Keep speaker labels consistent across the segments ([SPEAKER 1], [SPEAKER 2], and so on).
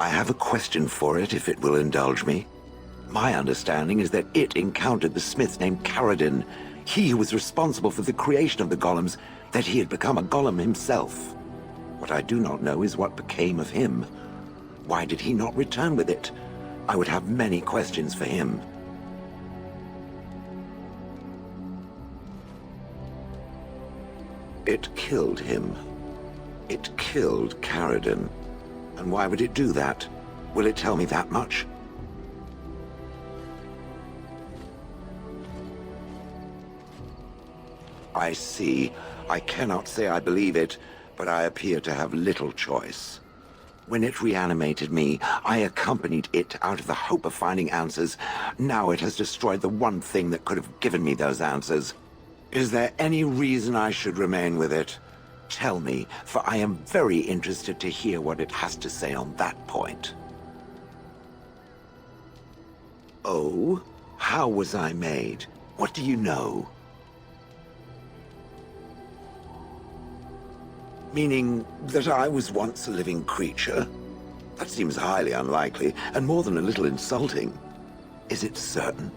[SPEAKER 1] I have a question for it, if it will indulge me. My understanding is that it encountered the smith named Caradin, he who was responsible for the creation of the golems, that he had become a golem himself. What I do not know is what became of him. Why did he not return with it? I would have many questions for him. It killed him. It killed Caradin. And why would it do that? Will it tell me that much? I see. I cannot say I believe it, but I appear to have little choice. When it reanimated me, I accompanied it out of the hope of finding answers. Now it has destroyed the one thing that could have given me those answers. Is there any reason I should remain with it? Tell me, for I am very interested to hear what it has to say on that point. Oh? How was I made? What do you know? Meaning that I was once a living creature? That seems highly unlikely, and more than a little insulting. Is it certain?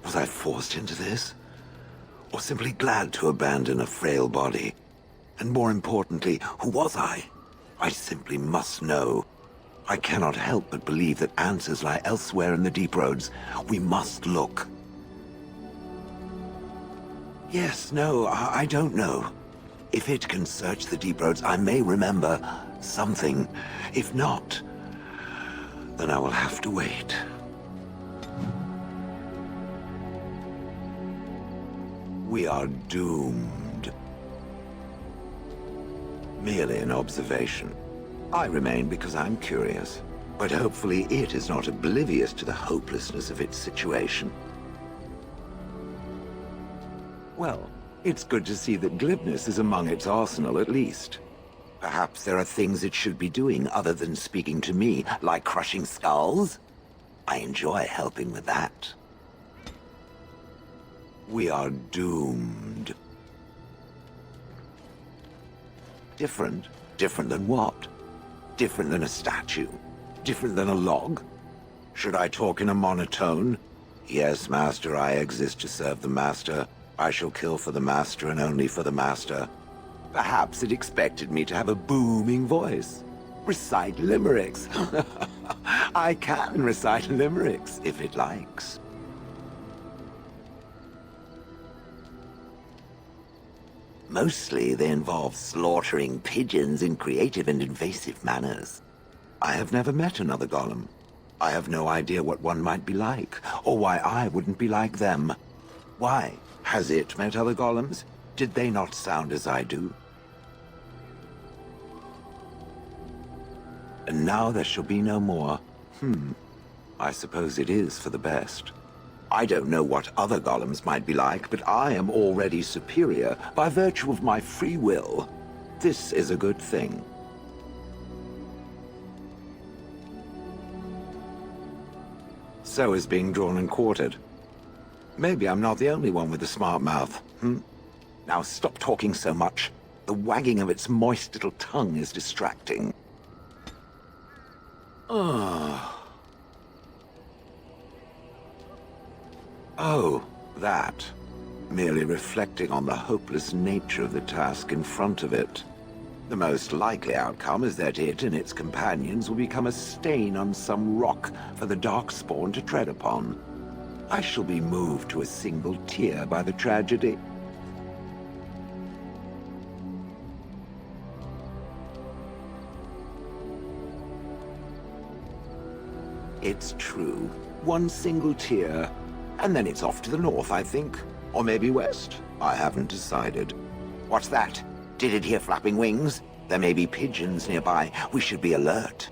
[SPEAKER 1] Was I forced into this? Or simply glad to abandon a frail body? And more importantly, who was I? I simply must know. I cannot help but believe that answers lie elsewhere in the Deep Roads. We must look. Yes, no, I don't know. If it can search the Deep Roads, I may remember something. If not, then I will have to wait. We are doomed. Merely an observation. I remain because I'm curious, but hopefully it is not oblivious to the hopelessness of its situation. Well, it's good to see that glibness is among its arsenal at least. Perhaps there are things it should be doing other than speaking to me, like crushing skulls? I enjoy helping with that. We are doomed. Different? Different than what? Different than a statue? Different than a log? Should I talk in a monotone? Yes, Master, I exist to serve the Master. I shall kill for the Master and only for the Master. Perhaps it expected me to have a booming voice. Recite limericks. I can recite limericks, if it likes. Mostly they involve slaughtering pigeons in creative and invasive manners. I have never met another golem. I have no idea what one might be like, or why I wouldn't be like them. Why? Has it met other golems? Did they not sound as I do? And now there shall be no more. I suppose it is for the best. I don't know what other golems might be like, but I am already superior by virtue of my free will. This is a good thing. So is being drawn and quartered. Maybe I'm not the only one with a smart mouth, Now stop talking so much. The wagging of its moist little tongue is distracting. Oh, that. Merely reflecting on the hopeless nature of the task in front of it. The most likely outcome is that it and its companions will become a stain on some rock for the Darkspawn to tread upon. I shall be moved to a single tear by the tragedy. It's true. One single tear. And then it's off to the north, I think. Or maybe west. I haven't decided. What's that? Did it hear flapping wings? There may be pigeons nearby. We should be alert.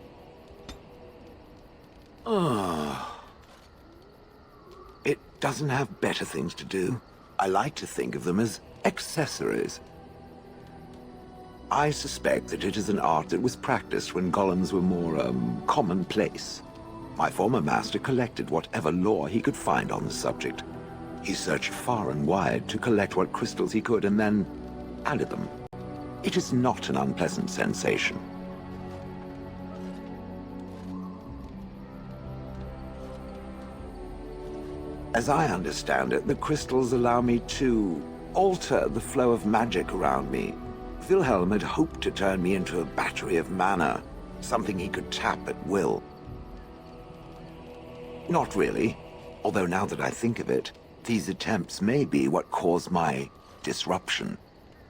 [SPEAKER 1] It doesn't have better things to do. I like to think of them as accessories. I suspect that it is an art that was practiced when golems were more, commonplace. My former master collected whatever lore he could find on the subject. He searched far and wide to collect what crystals he could and then added them. It is not an unpleasant sensation. As I understand it, the crystals allow me to alter the flow of magic around me. Wilhelm had hoped to turn me into a battery of mana, something he could tap at will. Not really, although now that I think of it, these attempts may be what caused my disruption.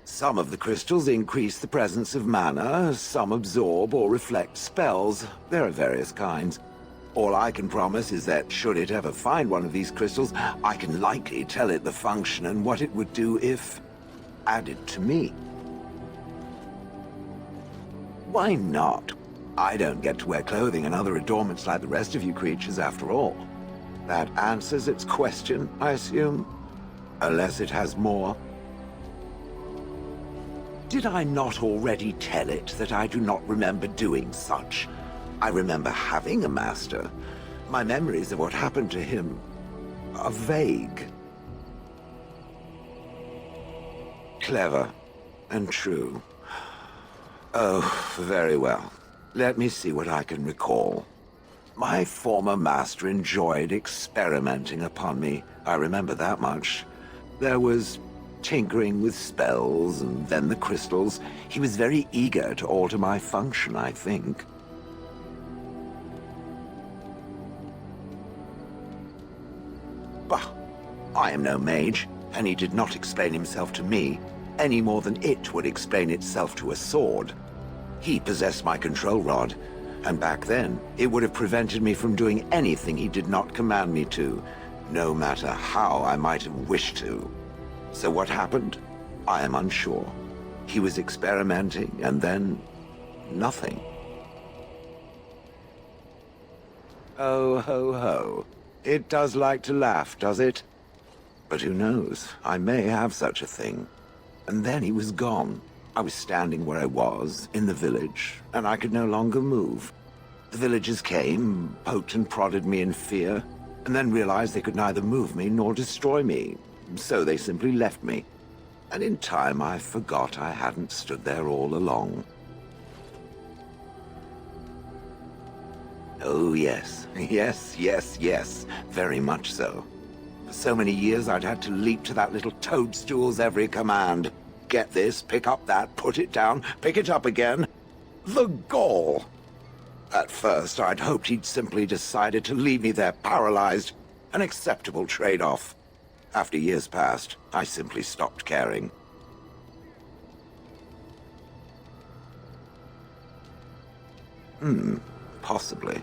[SPEAKER 1] Some of the crystals increase the presence of mana, some absorb or reflect spells. There are various kinds. All I can promise is that should it ever find one of these crystals, I can likely tell it the function and what it would do if added to me. Why not? I don't get to wear clothing and other adornments like the rest of you creatures after all. That answers its question, I assume? Unless it has more. Did I not already tell it that I do not remember doing such? I remember having a master. My memories of what happened to him are vague. Clever and true. Oh, very well. Let me see what I can recall. My former master enjoyed experimenting upon me. I remember that much. There was tinkering with spells, and then the crystals. He was very eager to alter my function, I think. Bah, I am no mage, and he did not explain himself to me, any more than it would explain itself to a sword. He possessed my control rod, and back then, it would have prevented me from doing anything he did not command me to, no matter how I might have wished to. So what happened? I am unsure. He was experimenting, and then nothing. Oh, ho, ho. It does like to laugh, does it? But who knows? I may have such a thing. And then he was gone. I was standing where I was, in the village, and I could no longer move. The villagers came, poked and prodded me in fear, and then realized they could neither move me nor destroy me. So they simply left me. And in time, I forgot I hadn't stood there all along. Oh, yes. Yes, yes, yes. Very much so. For so many years, I'd had to leap to that little toadstool's every command. Get this, pick up that, put it down, pick it up again. The gall! At first, I'd hoped he'd simply decided to leave me there paralyzed. An acceptable trade-off. After years passed, I simply stopped caring. Possibly.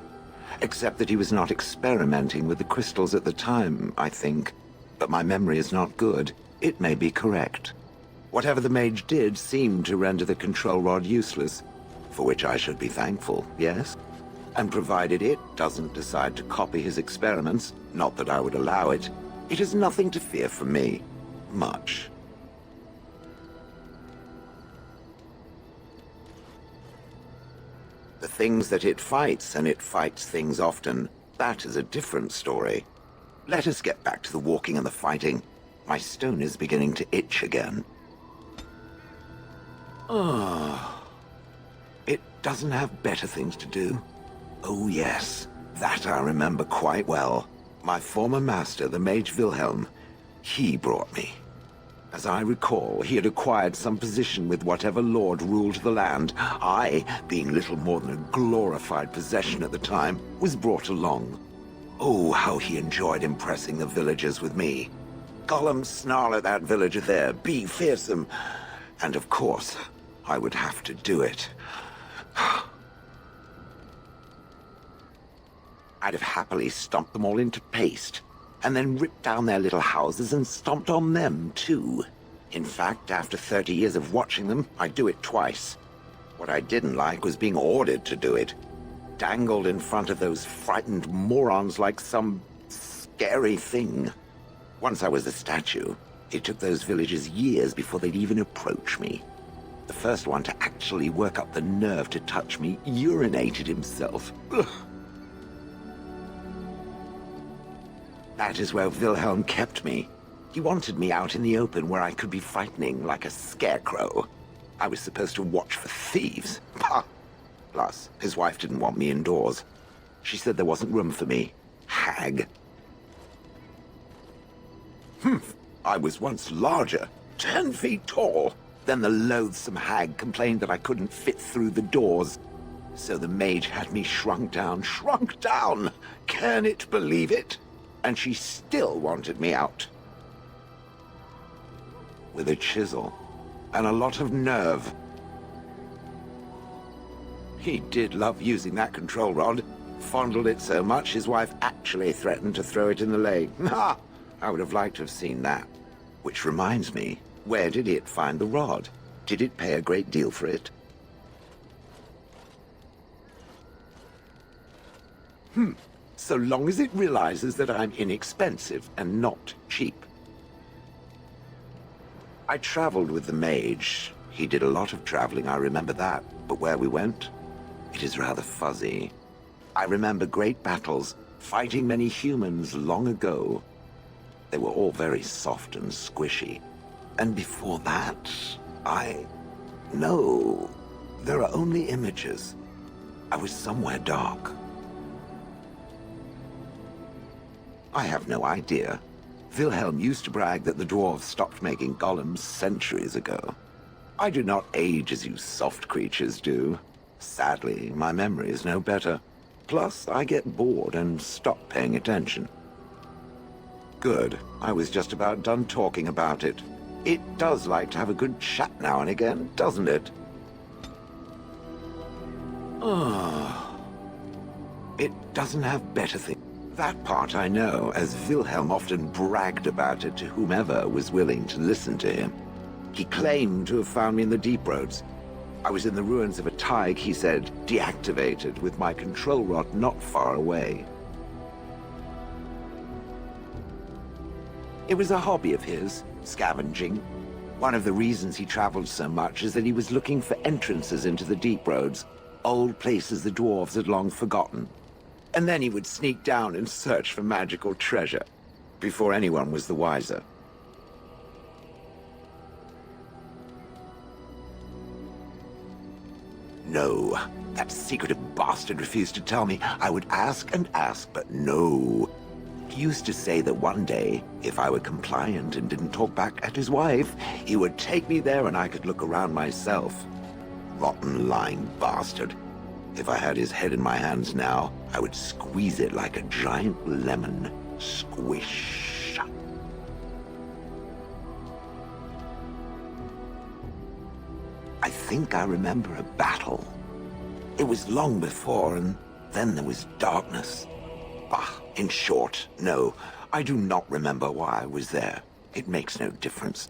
[SPEAKER 1] Except that he was not experimenting with the crystals at the time, I think. But my memory is not good. It may be correct. Whatever the mage did seemed to render the control rod useless, for which I should be thankful, yes? And provided it doesn't decide to copy his experiments, not that I would allow it, it is nothing to fear from me. Much. The things that it fights, and it fights things often, that is a different story. Let us get back to the walking and the fighting. My stone is beginning to itch again. It doesn't have better things to do. Oh yes, that I remember quite well. My former master, the Mage Wilhelm, he brought me. As I recall, he had acquired some position with whatever lord ruled the land. I, being little more than a glorified possession at the time, was brought along. Oh, how he enjoyed impressing the villagers with me. Gollum snarl at that villager there, be fearsome. And of course, I would have to do it. I'd have happily stomped them all into paste, and then ripped down their little houses and stomped on them, too. In fact, after 30 years of watching them, I'd do it twice. What I didn't like was being ordered to do it. Dangled in front of those frightened morons like some scary thing. Once I was a statue, it took those villagers years before they'd even approach me. The first one to actually work up the nerve to touch me urinated himself. Ugh. That is where Wilhelm kept me. He wanted me out in the open where I could be frightening like a scarecrow. I was supposed to watch for thieves. Pah! Plus, his wife didn't want me indoors. She said there wasn't room for me. Hag. Humph! I was once larger, 10 feet tall. Then the loathsome hag complained that I couldn't fit through the doors. So the mage had me shrunk down. Shrunk down! Can it believe it? And she still wanted me out. With a chisel. And a lot of nerve. He did love using that control rod. Fondled it so much, his wife actually threatened to throw it in the lake. Ha! I would have liked to have seen that. Which reminds me, where did it find the rod? Did it pay a great deal for it? So long as it realizes that I'm inexpensive and not cheap. I traveled with the mage. He did a lot of traveling, I remember that. But where we went, it is rather fuzzy. I remember great battles, fighting many humans long ago. They were all very soft and squishy. And before that, No. There are only images. I was somewhere dark. I have no idea. Wilhelm used to brag that the dwarves stopped making golems centuries ago. I do not age as you soft creatures do. Sadly, my memory is no better. Plus, I get bored and stop paying attention. Good. I was just about done talking about it. It does like to have a good chat now and again, doesn't it? It doesn't have better things. That part I know, as Wilhelm often bragged about it to whomever was willing to listen to him. He claimed to have found me in the deep roads. I was in the ruins of a Tig, he said, deactivated, with my control rod not far away. It was a hobby of his, scavenging. One of the reasons he traveled so much is that he was looking for entrances into the deep roads, old places the dwarves had long forgotten. And then he would sneak down and search for magical treasure, before anyone was the wiser. No, that secretive bastard refused to tell me. I would ask and ask, but no. He used to say that one day, if I were compliant and didn't talk back at his wife, he would take me there and I could look around myself. Rotten, lying bastard. If I had his head in my hands now, I would squeeze it like a giant lemon. Squish. I think I remember a battle. It was long before, and then there was darkness. Bah, in short, no, I do not remember why I was there. It makes no difference.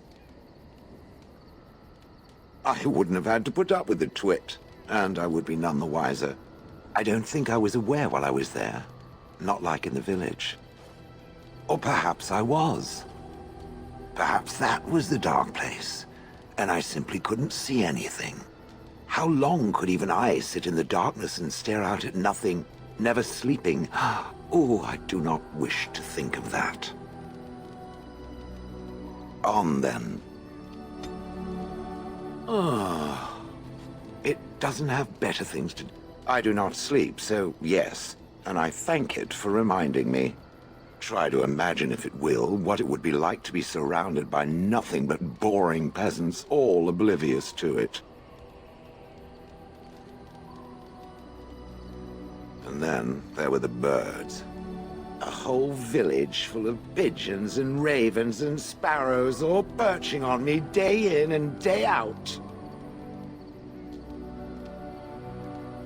[SPEAKER 1] I wouldn't have had to put up with the twit, and I would be none the wiser. I don't think I was aware while I was there. Not like in the village. Or perhaps I was. Perhaps that was the dark place, and I simply couldn't see anything. How long could even I sit in the darkness and stare out at nothing, never sleeping? Oh, I do not wish to think of that. On then. It doesn't have better things to do. I do not sleep, so yes, and I thank it for reminding me. Try to imagine, if it will, what it would be like to be surrounded by nothing but boring peasants, all oblivious to it. And then there were the birds. A whole village full of pigeons and ravens and sparrows all perching on me day in and day out.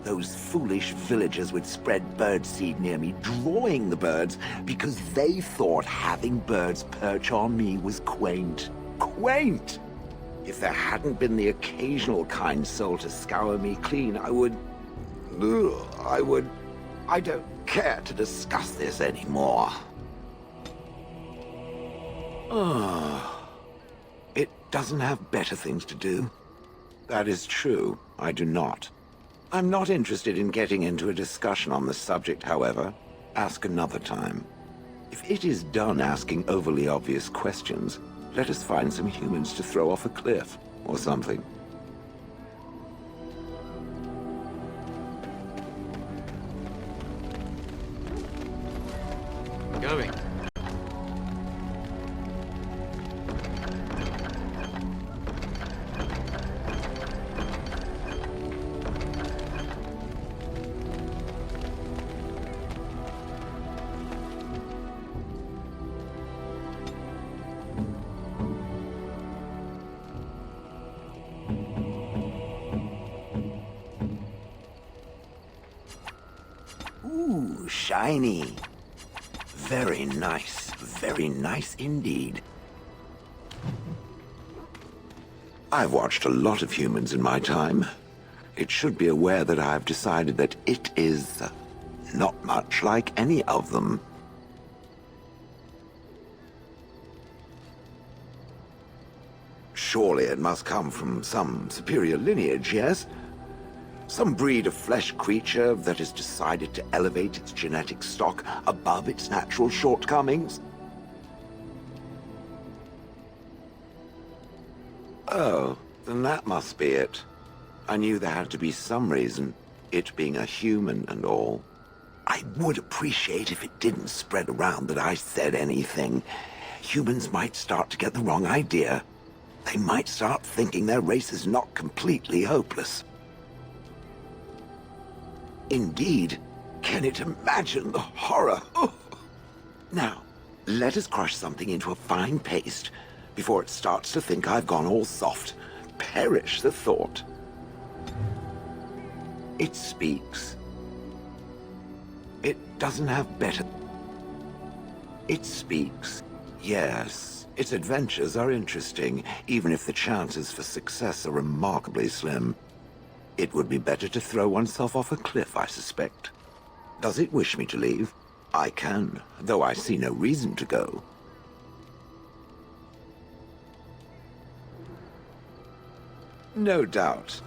[SPEAKER 1] Those foolish villagers would spread birdseed near me, drawing the birds, because they thought having birds perch on me was quaint. Quaint! If there hadn't been the occasional kind soul to scour me clean, I don't care to discuss this anymore. It doesn't have better things to do. That is true, I do not. I'm not interested in getting into a discussion on the subject, however. Ask another time. If it is done asking overly obvious questions, let us find some humans to throw off a cliff, or something.
[SPEAKER 2] going.
[SPEAKER 1] Ooh, shiny. Very nice indeed. I've watched a lot of humans in my time. It should be aware that I've decided that it is not much like any of them. Surely it must come from some superior lineage, yes? Some breed of flesh creature that has decided to elevate its genetic stock above its natural shortcomings? Oh, then that must be it. I knew there had to be some reason, it being a human and all. I would appreciate if it didn't spread around that I said anything. Humans might start to get the wrong idea. They might start thinking their race is not completely hopeless. Indeed, can it imagine the horror? Oh. Now, let us crush something into a fine paste before it starts to think I've gone all soft. Perish the thought. It speaks. It doesn't have better. It speaks. Yes, its adventures are interesting, even if the chances for success are remarkably slim. It would be better to throw oneself off a cliff, I suspect. Does it wish me to leave? I can, though I see no reason to go. No doubt.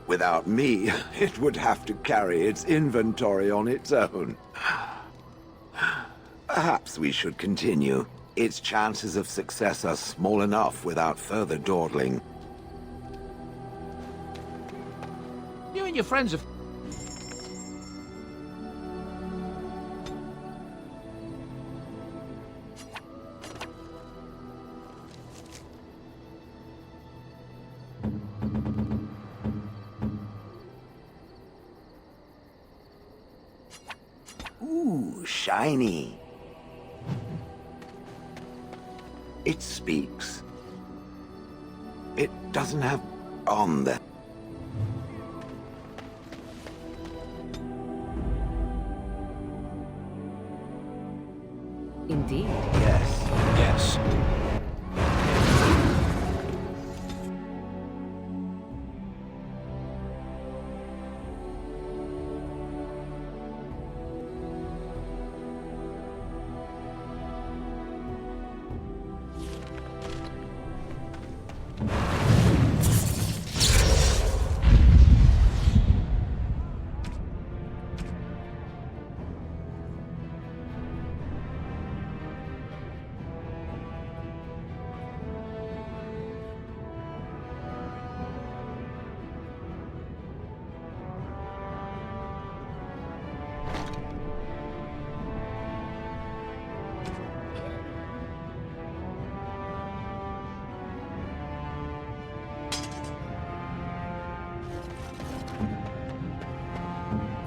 [SPEAKER 1] Without me, it would have to carry its inventory on its own. Perhaps we should continue. Its chances of success are small enough without further dawdling.
[SPEAKER 2] You and your friends have...
[SPEAKER 1] Ooh, shiny. It speaks. It doesn't have on the...
[SPEAKER 3] Indeed.
[SPEAKER 1] Yes.
[SPEAKER 2] Yes.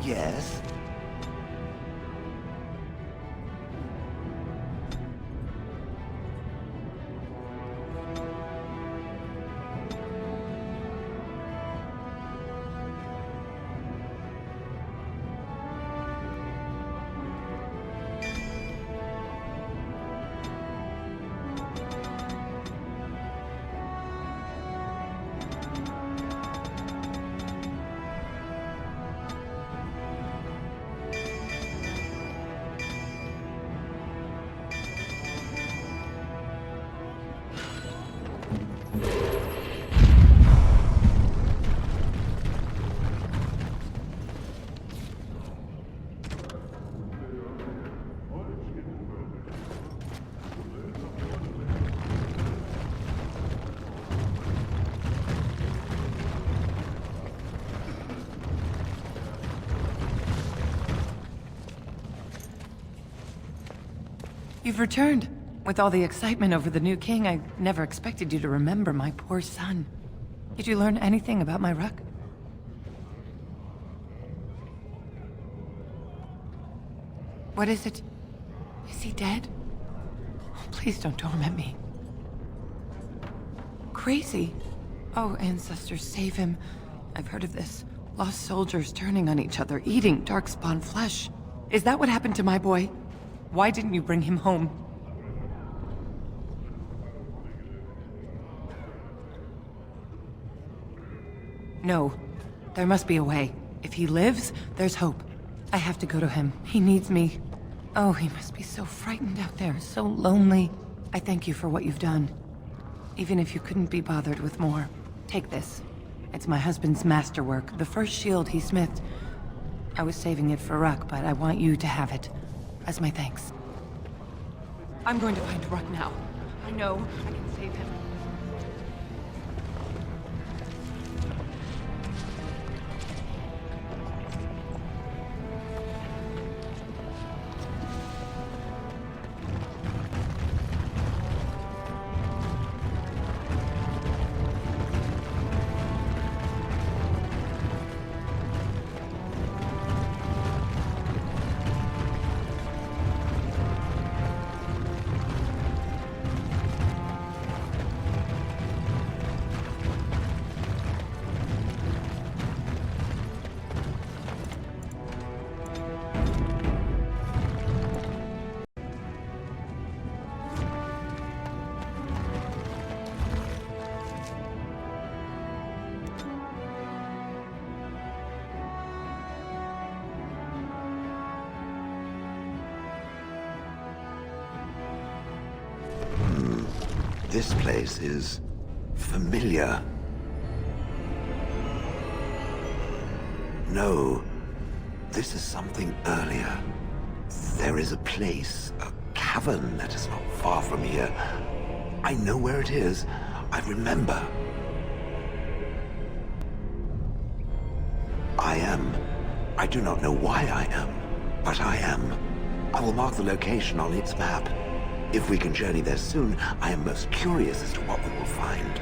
[SPEAKER 1] Yes.
[SPEAKER 3] You've returned. With all the excitement over the new king, I never expected you to remember my poor son. Did you learn anything about my Ruck? What is it? Is he dead? Oh, please don't torment me. Crazy. Oh, ancestors, save him. I've heard of this. Lost soldiers turning on each other, eating darkspawn flesh. Is that what happened to my boy? Why didn't you bring him home? No. There must be a way. If he lives, there's hope. I have to go to him. He needs me. Oh, he must be so frightened out there, so lonely. I thank you for what you've done. Even if you couldn't be bothered with more. Take this. It's my husband's masterwork, the first shield he smithed. I was saving it for Ruck, but I want you to have it. As my thanks. I'm going to find Ruck now. I know I can save him.
[SPEAKER 1] This place is familiar. No, this is something earlier. There is a place, a cavern that is not far from here. I know where it is. I remember. I am. I do not know why I am, but I am. I will mark the location on its map. If we can journey there soon, I am most curious as to what we will find.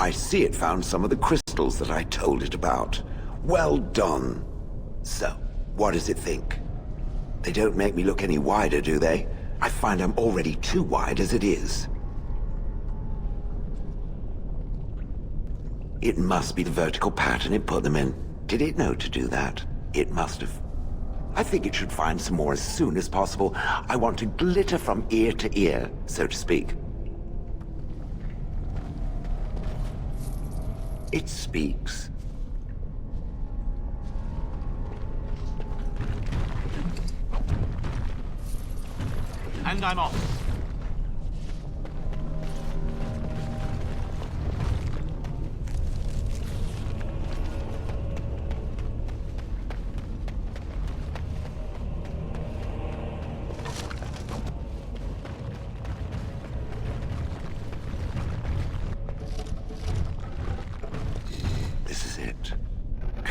[SPEAKER 1] I see it found some of the crystals that I told it about. Well done. So, what does it think? They don't make me look any wider, do they? I find I'm already too wide as it is. It must be the vertical pattern it put them in. Did it know to do that? It must have. I think it should find some more as soon as possible. I want to glitter from ear to ear, so to speak. It speaks.
[SPEAKER 2] And I'm off.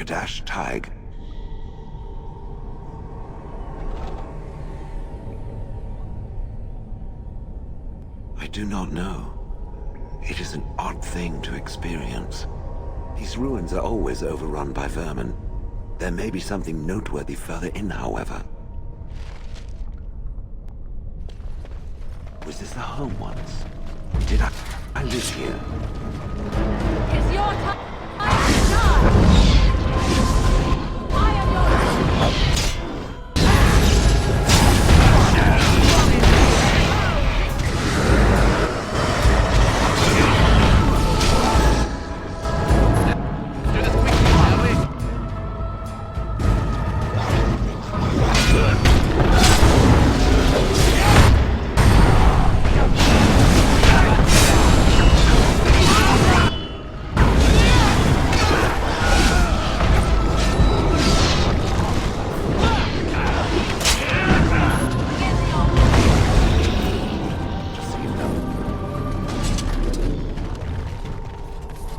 [SPEAKER 1] Kadash Taig. I do not know. It is an odd thing to experience. These ruins are always overrun by vermin. There may be something noteworthy further in, however. Was this a home once? Did I live here?
[SPEAKER 4] It's your time to die! I am your...
[SPEAKER 2] Do this quickly, shall we?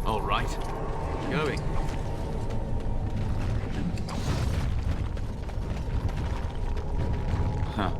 [SPEAKER 2] All right. Going. Huh.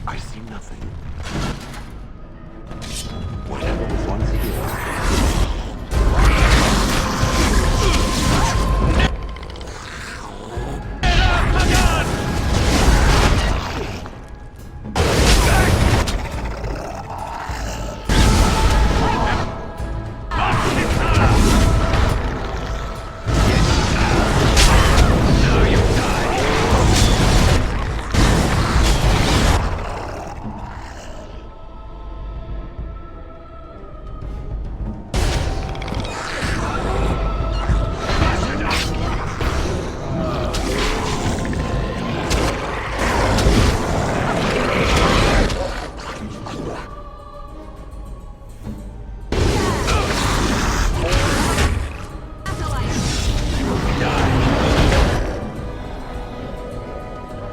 [SPEAKER 1] I see nothing. Whatever was once here.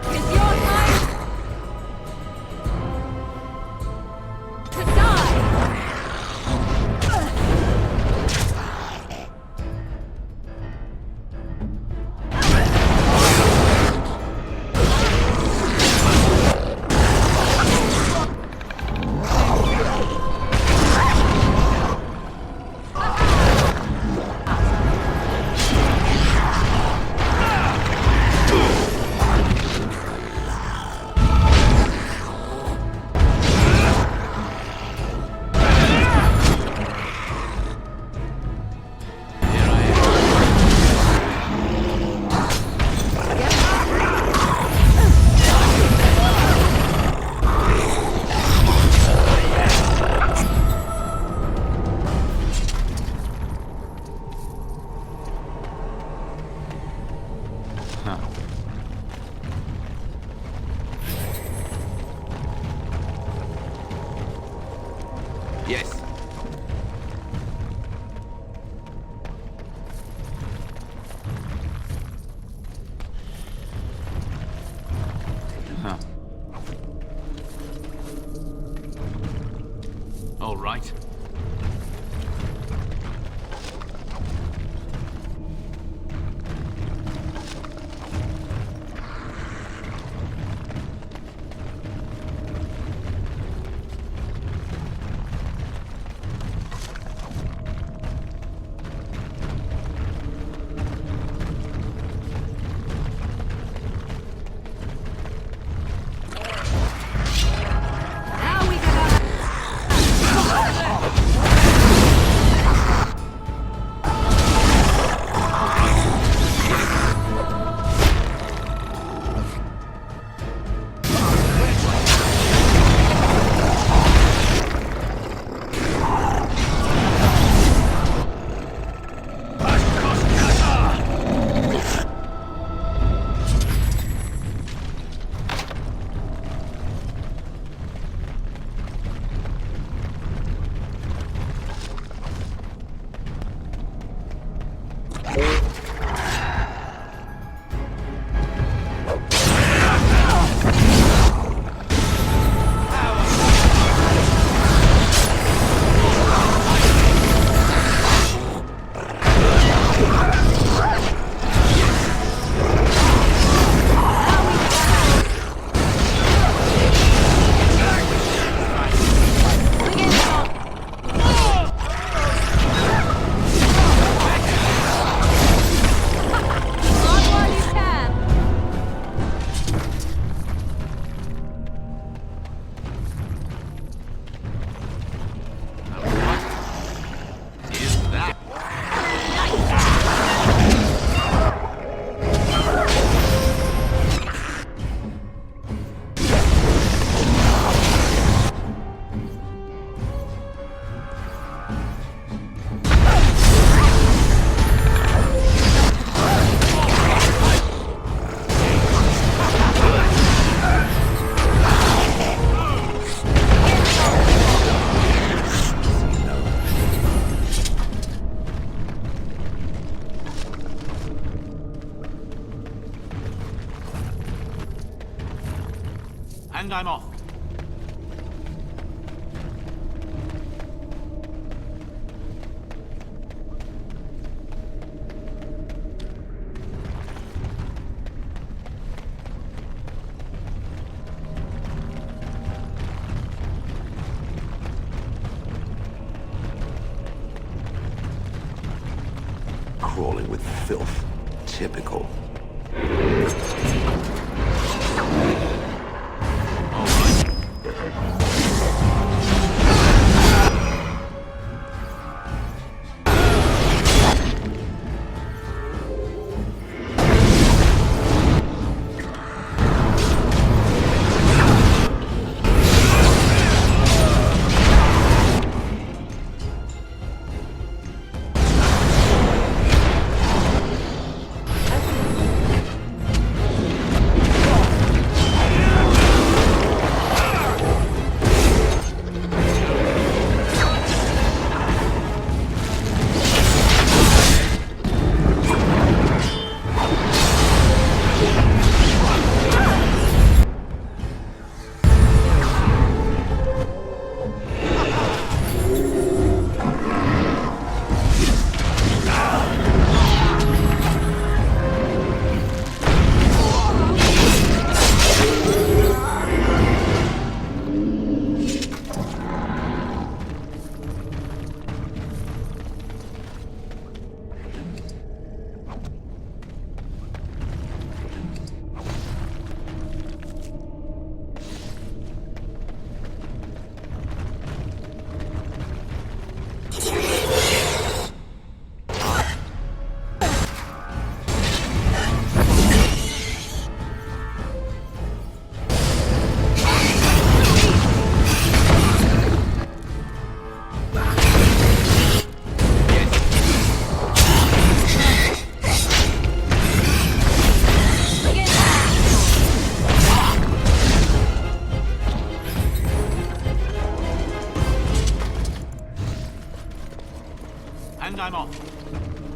[SPEAKER 4] It's your time to die!
[SPEAKER 2] Yes.
[SPEAKER 4] Now we can run while you can.
[SPEAKER 2] Is that? And I'm off.
[SPEAKER 1] Crawling with filth. Typical.
[SPEAKER 2] And I'm off.